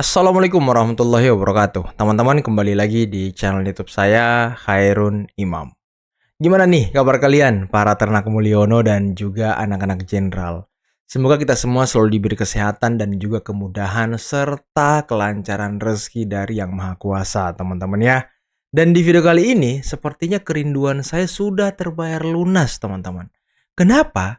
Assalamualaikum warahmatullahi wabarakatuh. Teman-teman kembali lagi di channel YouTube saya, Khairun Imam. Gimana nih kabar kalian, para ternak Mulyono dan juga anak-anak jenderal? Semoga kita semua selalu diberi kesehatan dan juga kemudahan serta kelancaran rezeki dari Yang Maha Kuasa, teman-teman ya. Dan di video kali ini, sepertinya kerinduan saya sudah terbayar lunas, teman-teman. Kenapa?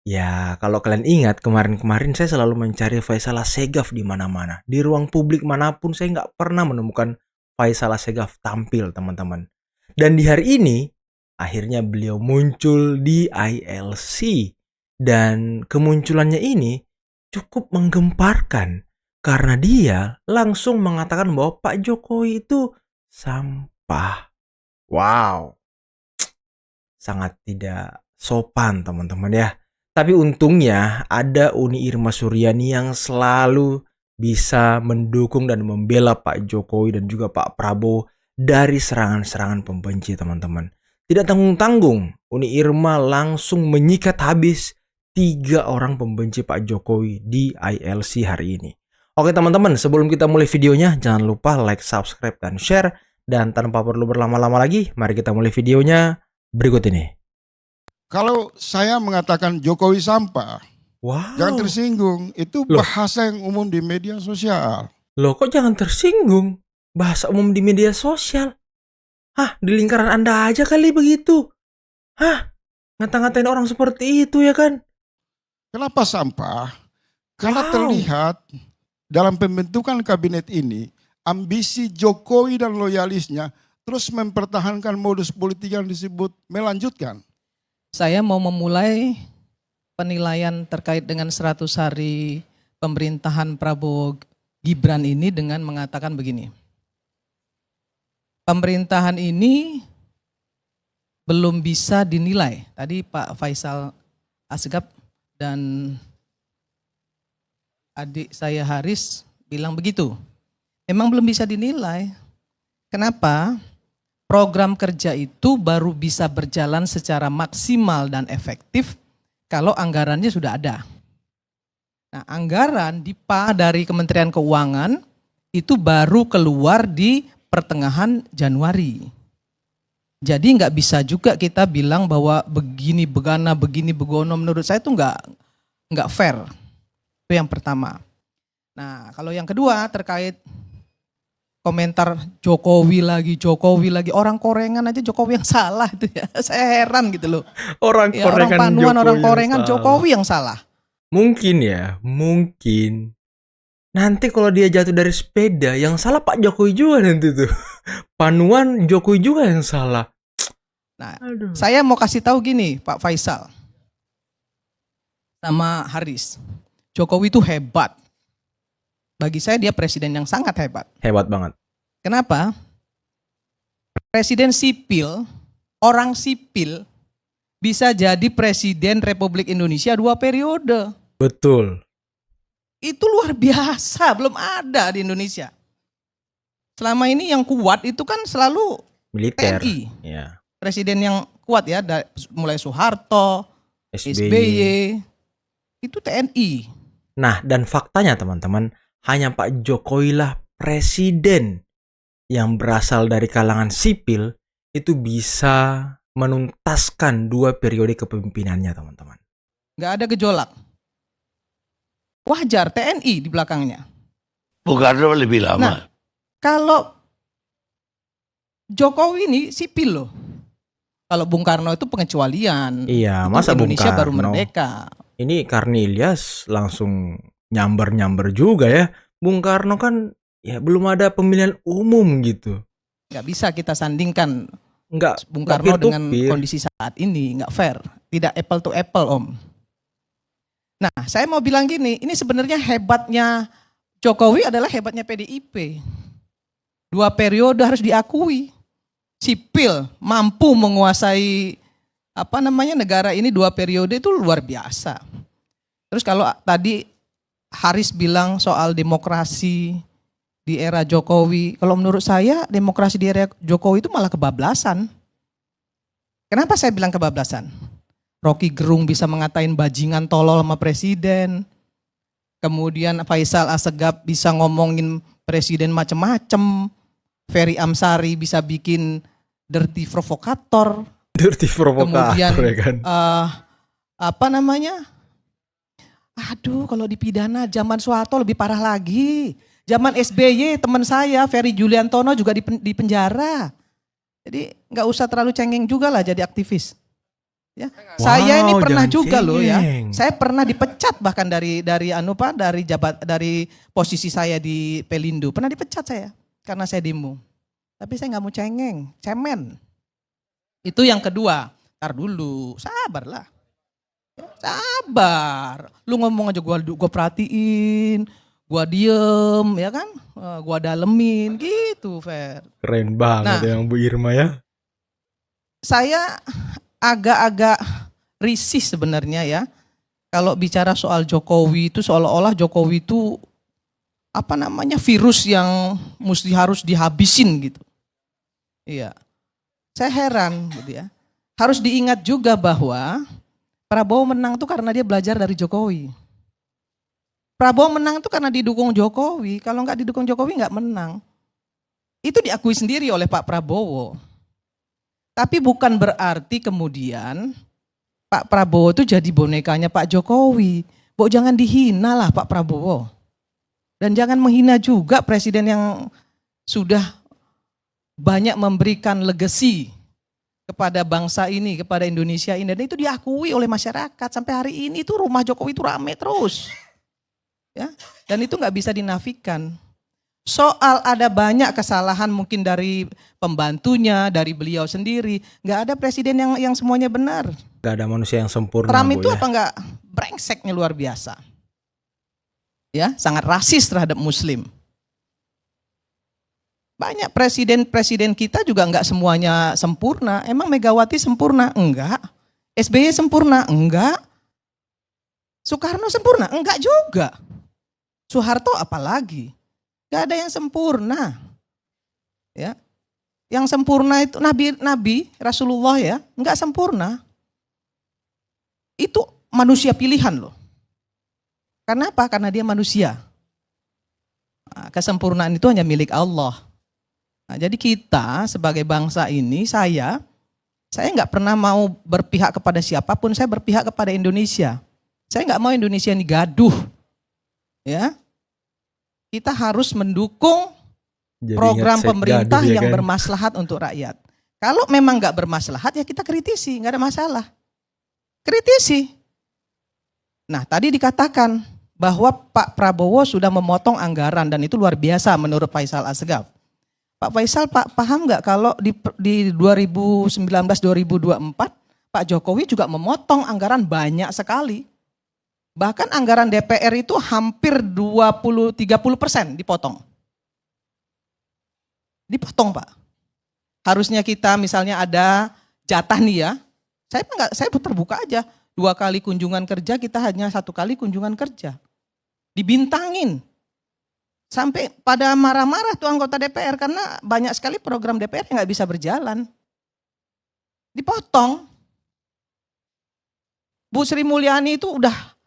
Ya, kalau kalian ingat, kemarin-kemarin saya selalu mencari Faisal Assegaf di mana-mana. Di ruang publik manapun saya nggak pernah menemukan Faisal Assegaf tampil, teman-teman. Dan di hari ini, akhirnya beliau muncul di ILC. Dan kemunculannya ini cukup menggemparkan. Karena dia langsung mengatakan bahwa Pak Jokowi itu sampah. Wow, sangat tidak sopan, teman-teman ya. Tapi untungnya ada Uni Irma Suryani yang selalu bisa mendukung dan membela Pak Jokowi dan juga Pak Prabowo dari serangan-serangan pembenci, teman-teman. Tidak tanggung-tanggung, Uni Irma langsung menyikat habis 3 orang pembenci Pak Jokowi di ILC hari ini. Oke teman-teman, sebelum kita mulai videonya, jangan lupa like, subscribe, dan share. Dan tanpa perlu berlama-lama lagi, mari kita mulai videonya berikut ini. Kalau saya mengatakan Jokowi sampah, jangan Wow. tersinggung. Itu Loh. bahasa yang umum di media sosial. Loh, kok jangan tersinggung? Bahasa umum di media sosial. Hah, di lingkaran Anda aja kali begitu. Hah, ngata-ngatain orang seperti itu ya kan? Kenapa sampah? Karena Wow. terlihat dalam pembentukan kabinet ini, ambisi Jokowi dan loyalisnya terus mempertahankan modus politik yang disebut melanjutkan. Saya mau memulai penilaian terkait dengan 100 hari pemerintahan Prabowo Gibran ini dengan mengatakan begini. Pemerintahan ini belum bisa dinilai. Tadi Pak Faisal Assegaf dan adik saya Haris bilang begitu. Emang belum bisa dinilai. Kenapa? Program kerja itu baru bisa berjalan secara maksimal dan efektif kalau anggarannya sudah ada. Nah, anggaran DIPA dari Kementerian Keuangan itu baru keluar di pertengahan Januari. Jadi nggak bisa juga kita bilang bahwa begini begana, begini begono. Menurut saya itu nggak fair. Itu yang pertama. Nah, kalau yang kedua terkait komentar Jokowi lagi, orang korengan aja Jokowi yang salah itu ya. Saya heran gitu loh. Orang Ya, orang korengan Panuan, Jokowi orang yang korengan salah. Jokowi yang salah. Mungkin ya, mungkin. Nanti kalau dia jatuh dari sepeda, yang salah Pak Jokowi juga nanti tuh. Panuan Jokowi juga yang salah. Nah, Aduh. saya mau kasih tahu gini, Pak Faisal sama Haris. Jokowi itu hebat. Bagi saya dia presiden yang sangat hebat. Hebat banget. Kenapa? Presiden sipil, orang sipil bisa jadi presiden Republik Indonesia 2 periode. Betul. Itu luar biasa, belum ada di Indonesia. Selama ini yang kuat itu kan selalu Militer. TNI. Ya. Presiden yang kuat ya, mulai Soeharto, SBY, itu TNI. Nah, dan faktanya teman-teman, hanya Pak Jokowi lah presiden yang berasal dari kalangan sipil itu bisa menuntaskan 2 periode kepemimpinannya, teman-teman. Nggak ada gejolak. Wajar TNI di belakangnya. Bung Karno lebih lama. Nah, kalau Jokowi ini sipil loh. Kalau Bung Karno itu pengecualian. Iya, itu masa Bung Indonesia baru Karno? merdeka. Ini Karni Ilyas langsung nyamber-nyamber juga ya. Bung Karno kan ya belum ada pemilihan umum gitu. Nggak bisa kita sandingkan Nggak Bung nggak Karno peer to dengan peer. kondisi saat ini. Nggak fair. Tidak apple to apple, Om. Nah, saya mau bilang gini, ini sebenarnya hebatnya Jokowi adalah hebatnya PDIP. 2 periode harus diakui. Sipil mampu menguasai negara ini 2 periode itu luar biasa. Terus kalau tadi Haris bilang soal demokrasi di era Jokowi, kalau menurut saya demokrasi di era Jokowi itu malah kebablasan. Kenapa saya bilang kebablasan? Rocky Gerung bisa mengatain bajingan tolol sama presiden. Kemudian Faisal Assegaf bisa ngomongin presiden macem-macem. Ferry Amsari bisa bikin dirty provokator. Dirty provokator Kemudian ya kan. apa namanya? Aduh, kalau dipidana zaman Soeharto lebih parah lagi. Zaman SBY teman saya Ferry Juliantono juga di penjara. Jadi nggak usah terlalu cengeng juga lah jadi aktivis. Ya. Saya ini pernah jangan juga loh ya. cengeng. Saya pernah dipecat bahkan dari posisi saya di Pelindo. Pernah dipecat saya karena saya demo. Tapi saya nggak mau cengeng, cemen. Itu yang kedua. Ntar dulu, sabarlah. Sabar. Lu ngomong aja gua perhatiin, gua diem, ya kan? Gua dalemin gitu, Fer. Keren banget yang Bu Irma ya. Saya agak-agak risih sebenarnya ya. Kalau bicara soal Jokowi itu seolah-olah Jokowi itu apa namanya virus yang harus dihabisin gitu. Iya. Saya heran gitu ya. Harus diingat juga bahwa Prabowo menang itu karena dia belajar dari Jokowi. Prabowo menang itu karena didukung Jokowi. Kalau nggak didukung Jokowi nggak menang. Itu diakui sendiri oleh Pak Prabowo. Tapi bukan berarti kemudian Pak Prabowo itu jadi bonekanya Pak Jokowi. Jangan dihina lah Pak Prabowo. Dan jangan menghina juga presiden yang sudah banyak memberikan legacy kepada bangsa ini, kepada Indonesia ini. Dan itu diakui oleh masyarakat. Sampai hari ini tuh rumah Jokowi itu rame terus. Ya, dan itu nggak bisa dinafikan. Soal ada banyak kesalahan mungkin dari pembantunya, dari beliau sendiri. Nggak ada presiden yang semuanya benar. Gak ada manusia yang sempurna. Trump Bu, itu ya. apa nggak brengseknya luar biasa. Ya, sangat rasis terhadap Muslim. Banyak presiden-presiden kita juga nggak semuanya sempurna. Emang Megawati sempurna? Enggak. SBY sempurna? Enggak. Soekarno sempurna? Enggak juga. Soeharto apalagi? Gak ada yang sempurna. Ya. Yang sempurna itu Nabi Rasulullah ya, enggak sempurna. Itu manusia pilihan loh. Karena apa? Karena dia manusia. Nah, kesempurnaan itu hanya milik Allah. Nah, jadi kita sebagai bangsa ini, saya nggak pernah mau berpihak kepada siapapun, saya berpihak kepada Indonesia. Saya nggak mau Indonesia ini gaduh. Ya. Kita harus mendukung Jadi program ingat pemerintah gaduh, ya yang kan? bermaslahat untuk rakyat. Kalau memang nggak bermaslahat ya kita kritisi, nggak ada masalah. Kritisi. Nah tadi dikatakan bahwa Pak Prabowo sudah memotong anggaran dan itu luar biasa menurut Faisal Assegaf. Pak Faisal, paham nggak kalau di 2019-2024 Pak Jokowi juga memotong anggaran banyak sekali. Bahkan anggaran DPR itu hampir 20-30% dipotong. Dipotong Pak. Harusnya kita misalnya ada jatah nih ya. Saya terbuka aja. 2 kali kunjungan kerja kita hanya 1 kali kunjungan kerja. Dibintangin. Sampai pada marah-marah tuh anggota DPR karena banyak sekali program DPR yang nggak bisa berjalan. Dipotong. Bu Sri Mulyani itu udah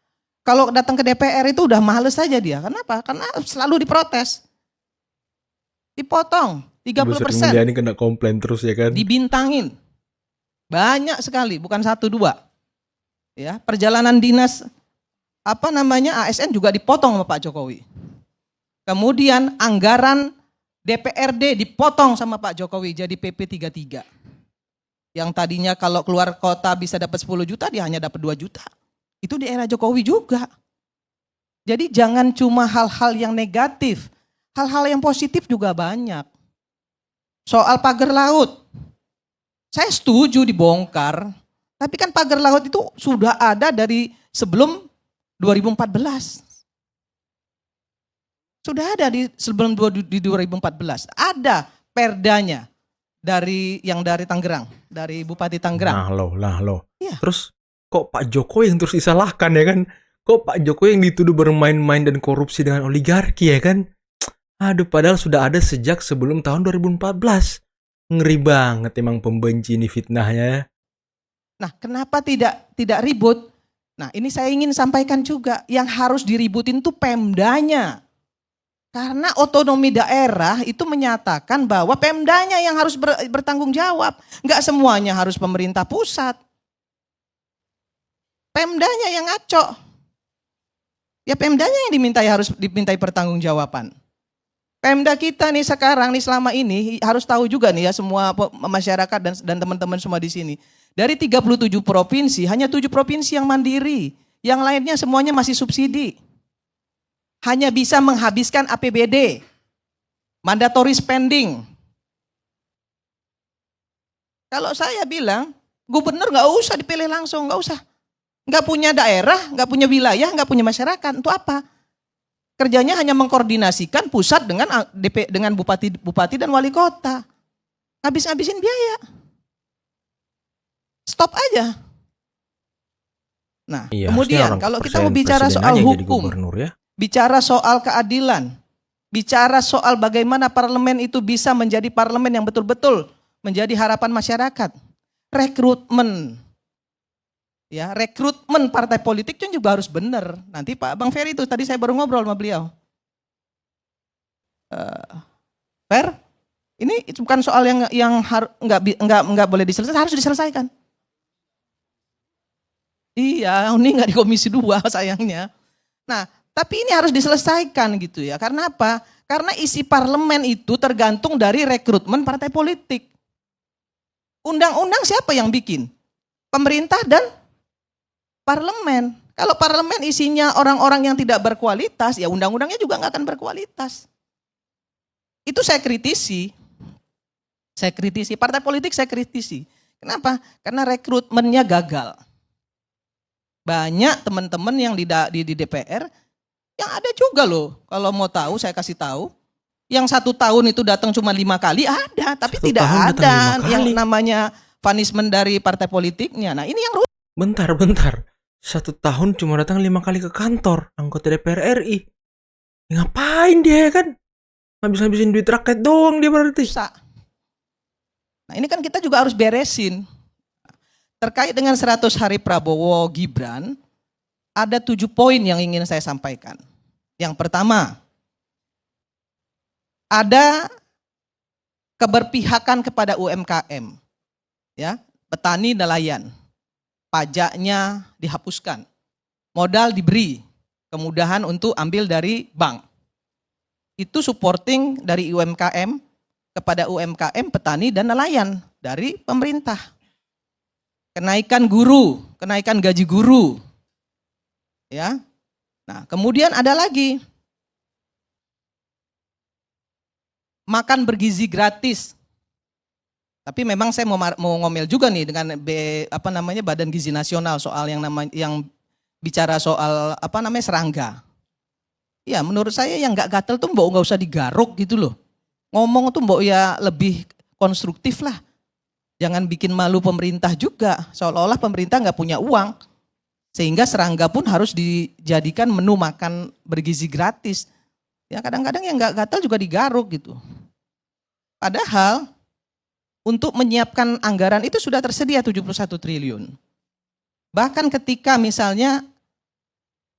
kalau datang ke DPR itu udah males saja dia. Kenapa? Karena selalu diprotes. Dipotong 30%. Bu Sri Mulyani kena komplain terus ya kan. Dibintangin. Banyak sekali, bukan 1-2. Ya, perjalanan dinas ASN juga dipotong sama Pak Jokowi. Kemudian anggaran DPRD dipotong sama Pak Jokowi jadi PP 33. Yang tadinya kalau keluar kota bisa dapat 10 juta, dia hanya dapat 2 juta. Itu di era Jokowi juga. Jadi jangan cuma hal-hal yang negatif. Hal-hal yang positif juga banyak. Soal pagar laut. Saya setuju dibongkar. Tapi kan pagar laut itu sudah ada dari sebelum 2014. Sudah ada sebelum 2014. Ada perdanya dari Tangerang, dari Bupati Tangerang. Nah loh. Iya. Terus kok Pak Jokowi yang terus disalahkan ya kan? Kok Pak Jokowi yang dituduh bermain-main dan korupsi dengan oligarki ya kan? Aduh, padahal sudah ada sejak sebelum tahun 2014. Ngeri banget emang pembenci ini fitnahnya. Nah, kenapa tidak ribut? Nah, ini saya ingin sampaikan juga, yang harus diributin tuh Pemdanya. Karena otonomi daerah itu menyatakan bahwa Pemdanya yang harus bertanggung jawab. Enggak semuanya harus pemerintah pusat. Pemdanya yang ngaco. Ya Pemdanya yang harus dimintai pertanggungjawaban. Pemda kita nih sekarang nih selama ini harus tahu juga nih ya semua masyarakat dan teman-teman semua di sini. Dari 37 provinsi, hanya 7 provinsi yang mandiri. Yang lainnya semuanya masih subsidi. Hanya bisa menghabiskan APBD. Mandatory spending. Kalau saya bilang, gubernur nggak usah dipilih langsung, nggak usah. Nggak punya daerah, nggak punya wilayah, nggak punya masyarakat. Untuk apa? Kerjanya hanya mengkoordinasikan pusat dengan bupati dan wali kota. Habis-habisin biaya. Stop aja. Nah, Iya, kemudian kalau kita mau bicara soal hukum, ya. bicara soal keadilan, bicara soal bagaimana parlemen itu bisa menjadi parlemen yang betul-betul menjadi harapan masyarakat. Rekrutmen. Ya, rekrutmen partai politik kan juga harus benar. Nanti Pak Bang Ferry itu tadi saya baru ngobrol sama beliau. Fer, ini bukan soal yang nggak boleh diselesaikan, harus diselesaikan. Iya, ini nggak di Komisi 2 sayangnya. Nah, tapi ini harus diselesaikan gitu ya. Karena apa? Karena isi parlemen itu tergantung dari rekrutmen partai politik. Undang-undang siapa yang bikin? Pemerintah dan parlemen. Kalau parlemen isinya orang-orang yang tidak berkualitas, ya undang-undangnya juga nggak akan berkualitas. Itu saya kritisi. Partai politik saya kritisi. Kenapa? Karena rekrutmennya gagal. Banyak teman-teman yang di DPR, yang ada juga loh. Kalau mau tahu, saya kasih tahu. Yang 1 tahun itu datang cuma 5 kali, ada. Tapi tidak ada yang namanya punishment dari partai politiknya. Nah ini yang Bentar. 1 tahun cuma datang 5 kali ke kantor anggota DPR RI. Ngapain dia kan? Habis-habisin duit rakyat doang dia berarti. rusak. Nah ini kan kita juga harus beresin. Terkait dengan 100 hari Prabowo Gibran, ada 7 poin yang ingin saya sampaikan. Yang pertama, ada keberpihakan kepada UMKM. Ya, petani nelayan. Pajaknya dihapuskan, modal diberi, kemudahan untuk ambil dari bank. Itu supporting dari UMKM kepada UMKM, petani dan nelayan dari pemerintah. Kenaikan gaji guru. Ya. Nah, kemudian ada lagi makan bergizi gratis. Tapi memang saya mau ngomel juga nih dengan Badan Gizi Nasional soal yang bicara soal serangga. Ya menurut saya yang nggak gatel tuh nggak usah digaruk gitu loh. Ngomong tuh ya lebih konstruktif lah. Jangan bikin malu pemerintah juga. Seolah-olah pemerintah nggak punya uang. Sehingga serangga pun harus dijadikan menu makan bergizi gratis. Ya kadang-kadang yang nggak gatel juga digaruk gitu. Padahal untuk menyiapkan anggaran itu sudah tersedia 71 triliun. Bahkan ketika misalnya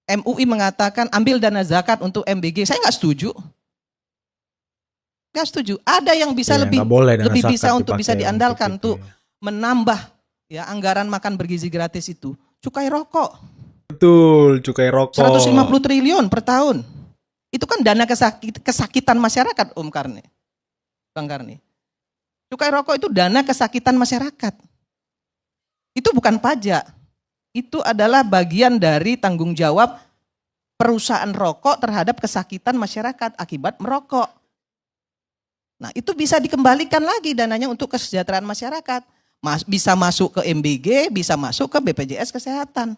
MUI mengatakan ambil dana zakat untuk MBG, saya nggak setuju. Nggak setuju. Ada yang bisa lebih bisa untuk bisa diandalkan untuk menambah ya anggaran makan bergizi gratis itu. Cukai rokok. Betul, cukai rokok. 150 triliun per tahun. Itu kan dana kesakitan masyarakat, Bang Karni. Cukai rokok itu dana kesakitan masyarakat. Itu bukan pajak. Itu adalah bagian dari tanggung jawab perusahaan rokok terhadap kesakitan masyarakat akibat merokok. Nah itu bisa dikembalikan lagi dananya untuk kesejahteraan masyarakat. Bisa masuk ke MBG, bisa masuk ke BPJS Kesehatan.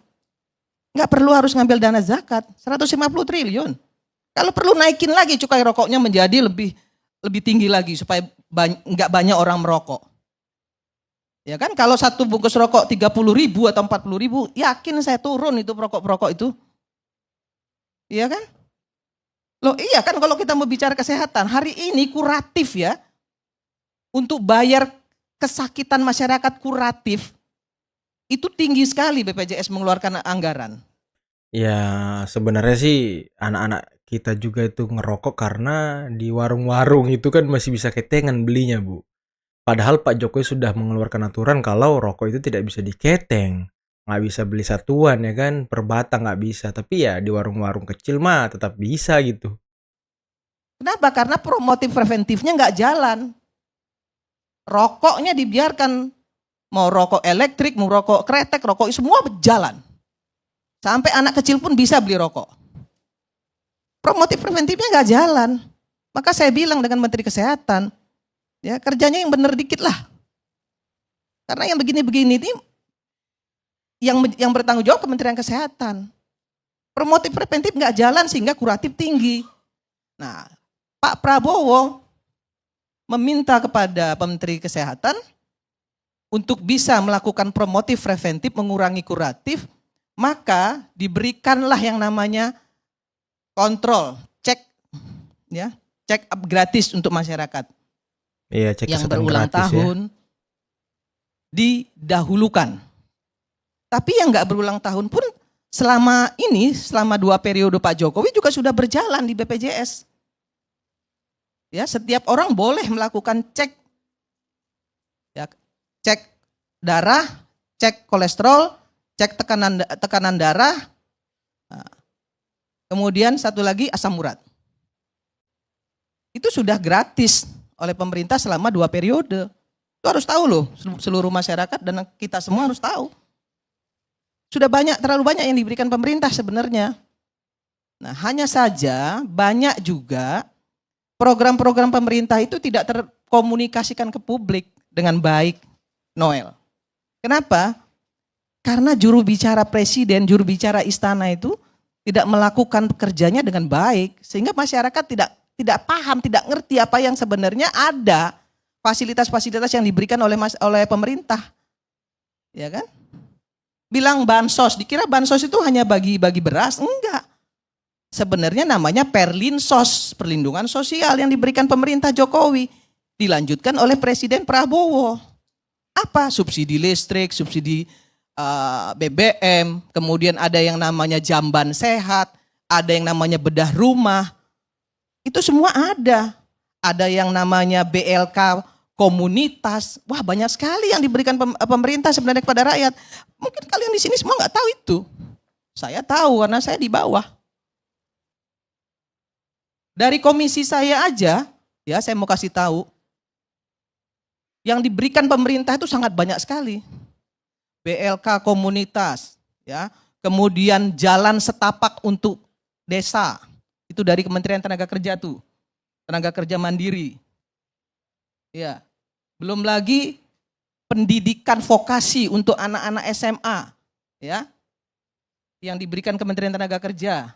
Nggak perlu harus ngambil dana zakat, 150 triliun. Kalau perlu naikin lagi cukai rokoknya menjadi lebih tinggi lagi supaya nggak banyak orang merokok. Ya kan kalau satu bungkus rokok 30.000 atau 40.000, yakin saya turun itu perokok itu. Iya kan? Loh iya kan kalau kita mau bicara kesehatan, hari ini kuratif ya. Untuk bayar kesakitan masyarakat kuratif, Itu tinggi sekali BPJS mengeluarkan anggaran. Ya sebenarnya sih anak-anak kita juga itu ngerokok karena di warung-warung itu kan masih bisa ketengan belinya, Bu. Padahal Pak Jokowi sudah mengeluarkan aturan kalau rokok itu tidak bisa diketeng. Nggak bisa beli satuan ya kan, per batang nggak bisa. Tapi ya di warung-warung kecil mah tetap bisa gitu. Kenapa? Karena promotif preventifnya nggak jalan. Rokoknya dibiarkan, mau rokok elektrik, mau rokok kretek, rokok semua berjalan. Sampai anak kecil pun bisa beli rokok. Promotif preventifnya nggak jalan. Maka saya bilang dengan Menteri Kesehatan, ya kerjanya yang benar dikit lah. Karena yang begini-begini ini yang bertanggung jawab Kementerian Kesehatan. Promotif preventif nggak jalan sehingga kuratif tinggi. Nah, Pak Prabowo meminta kepada Menteri Kesehatan untuk bisa melakukan promotif preventif, mengurangi kuratif, maka diberikanlah yang namanya kontrol, cek, ya, cek up gratis untuk masyarakat. Iya, cek Yang kesehatan berulang gratis ya. tahun didahulukan. Tapi yang nggak berulang tahun pun selama 2 periode Pak Jokowi juga sudah berjalan di BPJS. Ya, setiap orang boleh melakukan cek, ya, cek darah, cek kolesterol, cek tekanan darah, nah, kemudian satu lagi asam urat. Itu sudah gratis oleh pemerintah selama 2 periode. Itu harus tahu loh, seluruh masyarakat dan kita semua harus tahu. Sudah terlalu banyak yang diberikan pemerintah sebenarnya. Nah, hanya saja banyak juga program-program pemerintah itu tidak terkomunikasikan ke publik dengan baik, Noel. Kenapa? Karena juru bicara presiden, juru bicara istana itu tidak melakukan pekerjaannya dengan baik, sehingga masyarakat tidak paham, tidak ngerti apa yang sebenarnya ada fasilitas-fasilitas yang diberikan oleh pemerintah, ya kan? Bilang bansos, dikira bansos itu hanya bagi-bagi beras, enggak. Sebenarnya namanya Perlinsos, perlindungan sosial yang diberikan pemerintah Jokowi, dilanjutkan oleh Presiden Prabowo. Apa? Subsidi listrik, subsidi BBM, kemudian ada yang namanya jamban sehat, ada yang namanya bedah rumah. Itu semua ada. Ada yang namanya BLK komunitas. Wah, banyak sekali yang diberikan pemerintah sebenarnya kepada rakyat. Mungkin kalian di sini semua nggak tahu itu. Saya tahu karena saya di bawah. Dari komisi saya aja, ya saya mau kasih tahu, yang diberikan pemerintah itu sangat banyak sekali. BLK komunitas, ya, kemudian jalan setapak untuk desa, itu dari Kementerian Tenaga Kerja tuh, tenaga kerja mandiri. Ya, belum lagi pendidikan vokasi untuk anak-anak SMA, ya, yang diberikan Kementerian Tenaga Kerja.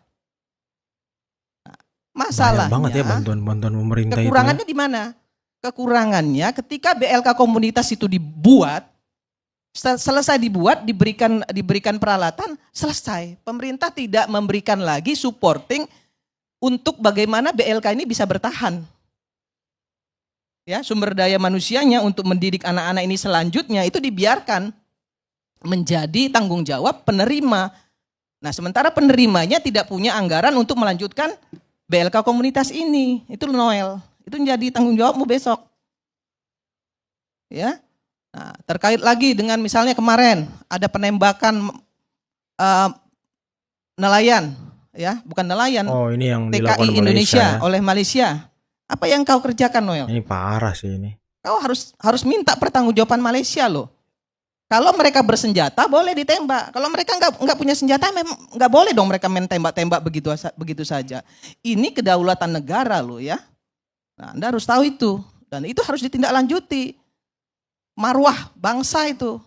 Masalahnya, banyak banget ya bantuan-bantuan pemerintah itu. kekurangannya di mana? Kekurangannya ketika BLK komunitas itu dibuat, selesai dibuat, diberikan peralatan, selesai. Pemerintah tidak memberikan lagi supporting untuk bagaimana BLK ini bisa bertahan. Ya, sumber daya manusianya untuk mendidik anak-anak ini selanjutnya itu dibiarkan menjadi tanggung jawab penerima. Nah, sementara penerimanya tidak punya anggaran untuk melanjutkan BLK komunitas ini. Itu Noel. Itu menjadi tanggung jawabmu besok. Ya. Nah, terkait lagi dengan misalnya kemarin ada penembakan nelayan, ya, bukan nelayan. Oh, ini yang dilakukan TKI Indonesia Malaysia, ya. oleh Malaysia. Apa yang kau kerjakan, Noel? Ini parah sih ini. Kau harus minta pertanggungjawaban Malaysia loh. Kalau mereka bersenjata boleh ditembak. Kalau mereka nggak punya senjata, memang nggak boleh dong mereka main tembak-tembak begitu saja. Ini kedaulatan negara loh ya. Nah, Anda harus tahu itu, dan itu harus ditindaklanjuti. Marwah bangsa itu.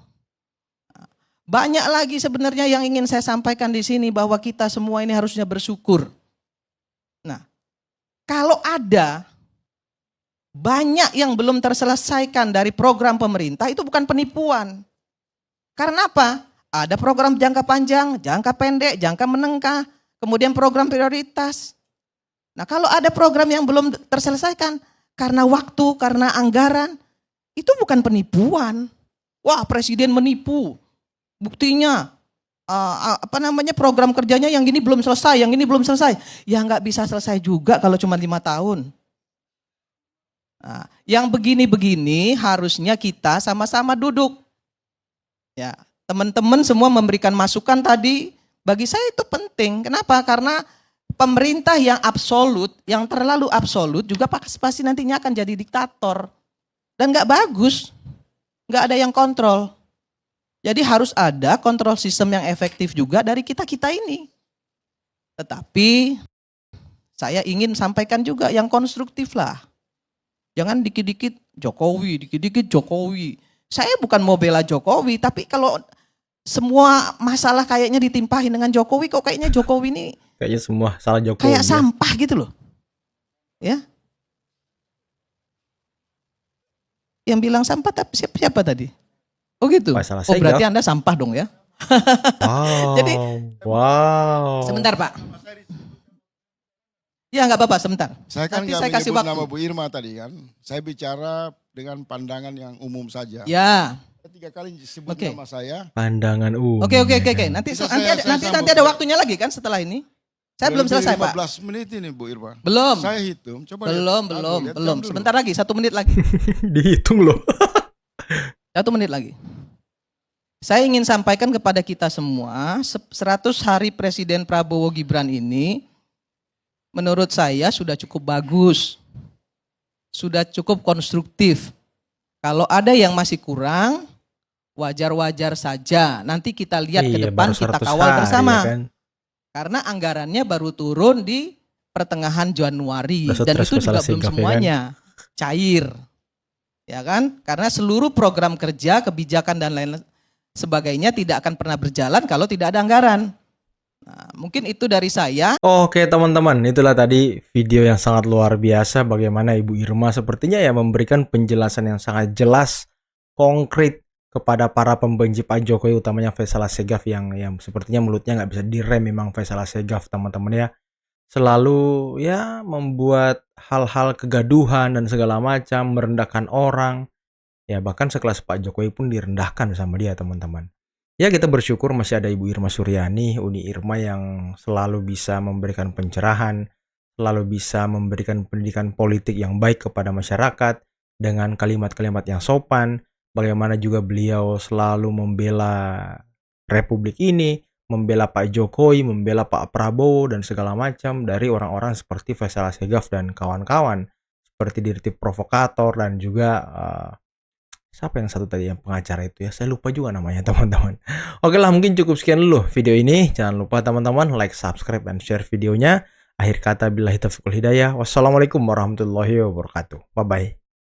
Banyak lagi sebenarnya yang ingin saya sampaikan di sini, bahwa kita semua ini harusnya bersyukur. Nah, kalau ada banyak yang belum terselesaikan dari program pemerintah, itu bukan penipuan. Karena apa? Ada program jangka panjang, jangka pendek, jangka menengah, kemudian program prioritas. Nah, kalau ada program yang belum terselesaikan karena waktu, karena anggaran, itu bukan penipuan. Wah, presiden menipu. buktinya program kerjanya yang gini belum selesai, yang ini belum selesai. Ya nggak bisa selesai juga kalau cuma 5 tahun. Nah, yang begini-begini harusnya kita sama-sama duduk. Ya, teman-teman semua memberikan masukan tadi, bagi saya itu penting. Kenapa? Karena pemerintah yang absolut, yang terlalu absolut juga pasti nantinya akan jadi diktator. Dan nggak bagus, nggak ada yang kontrol. Jadi harus ada kontrol sistem yang efektif juga dari kita-kita ini. Tetapi saya ingin sampaikan juga yang konstruktif lah. Jangan dikit-dikit Jokowi, dikit-dikit Jokowi. Saya bukan mau bela Jokowi, tapi kalau semua masalah kayaknya ditimpahin dengan Jokowi, kok kayaknya Jokowi ini Kayaknya semua salah Jokowi. kayak ya. sampah gitu loh. Ya. Yang bilang sampah tapi siapa tadi? Oh gitu. Masalah Oh berarti Segaf. Anda sampah dong ya. Wow. Jadi- wow. Sebentar Pak. Ya nggak apa-apa sebentar. Saya kan Nanti nggak saya kasih menyebut waktu. nama Bu Irma tadi kan. Saya bicara dengan pandangan yang umum saja. Ya. 3 kali sebut Oke. nama saya. Pandangan Oke. ya kan? Nanti Bisa nanti saya ada, nanti sambung. ada waktunya lagi kan setelah ini. Saya belum Lebih selesai Pak. 15 menit ini Bu Irma. Belum. Saya hitung. Coba Belum. lihat jam dulu. Sebentar lagi, 1 menit lagi. Dihitung loh. 1 menit lagi. Saya ingin sampaikan kepada kita semua, 100 hari Presiden Prabowo Gibran ini menurut saya sudah cukup bagus. Sudah cukup konstruktif. Kalau ada yang masih kurang, wajar-wajar saja. Nanti kita lihat ke Iya, depan, baru kita 100 kawal hari, bersama. ya kan? Karena anggarannya baru turun di pertengahan Januari. Udah Dan stres itu juga masalah belum Segaf, ya kan? semuanya cair. Ya kan? Karena seluruh program kerja, kebijakan dan lain sebagainya tidak akan pernah berjalan kalau tidak ada anggaran. Nah, mungkin itu dari saya. Oke teman-teman, itulah tadi video yang sangat luar biasa bagaimana Ibu Irma sepertinya ya memberikan penjelasan yang sangat jelas, konkret kepada para pembenci Pak Jokowi, utamanya Faisal Segaf yang sepertinya mulutnya nggak bisa direm memang Faisal Segaf teman-teman ya. Selalu ya membuat hal-hal kegaduhan dan segala macam, merendahkan orang. Ya bahkan sekelas Pak Jokowi pun direndahkan sama dia teman-teman. Ya kita bersyukur masih ada Ibu Irma Suryani, Uni Irma yang selalu bisa memberikan pencerahan, selalu bisa memberikan pendidikan politik yang baik kepada masyarakat dengan kalimat-kalimat yang sopan. Bagaimana juga beliau selalu membela Republik ini, membela Pak Jokowi, membela Pak Prabowo dan segala macam dari orang-orang seperti Faisal Segaf dan kawan-kawan. Seperti Dirtip Provokator dan juga siapa yang satu tadi yang pengacara itu ya, saya lupa juga namanya teman-teman. Oke lah, mungkin cukup sekian dulu video ini. Jangan lupa teman-teman like, subscribe, dan share videonya. Akhir kata billahi taufiq wal hidayah. Wassalamualaikum warahmatullahi wabarakatuh. Bye bye.